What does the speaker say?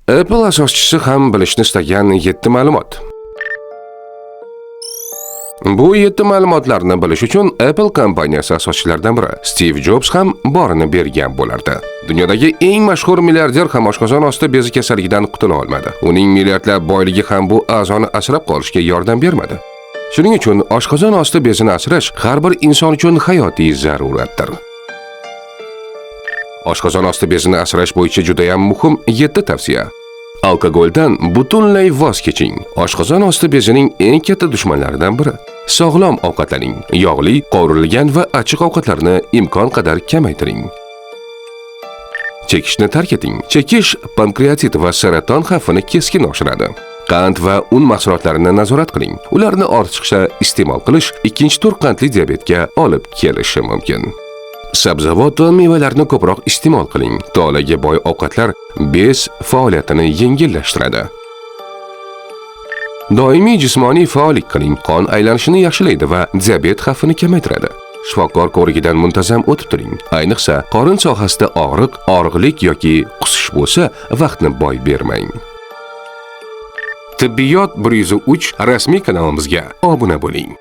Apple asoschisi ham bilishni istagan 7 ma'lumot. Bu 7 ma'lumotlarni bilish uchun Apple kompaniyasi asoschilaridan biri Steve Jobs ham borini bergan bo'lardi. Dunyodagi eng mashhur milliarder ham oshqozon osti bezi kasalligidan qutula olmadi. Uning milliardlab boyligi ham bu a'zoni asrab qolishga yordam bermadi. Shuning uchun oshqozon osti bezini asrash har bir inson uchun hayotiy zaruratdir. Oshqozon osti bezini asrash bo'yicha juda ham muhim 7 tavsiya. Alkogoldan butunlay voz keching. Oshqozon osti bezining eng katta dushmanlaridan biri. Sog'lom ovqatlaning, yog'li, qovurilgan va achchiq ovqatlarni imkon qadar kamaytiring. Chekishni tark eting. Chekish pankreatit va saraton xavfini keskin oshiradi. Qand va un mahsulotlarini nazorat qiling. Ularni ortiqcha iste'mol qilish ikkinchi tur qandli diabetga olib kelishi mumkin. Sabzavot va mevalarni ko'proq iste'mol qiling. Tolaga boy ovqatlar bez faoliyatini yengillashtiradi. Doimiy jismoniy faollik qiling. Qon aylanishini yaxshilaydi va diabet xavfini kamaytiradi. Shifokor ko'rigidan muntazam o'tib turing. Ayniqsa, qorin sohasida og'riqlik yoki qusish bo'lsa, vaqtni boy bermang. Tibbiyot 103 rasmiy kanalimizga obuna bo'ling.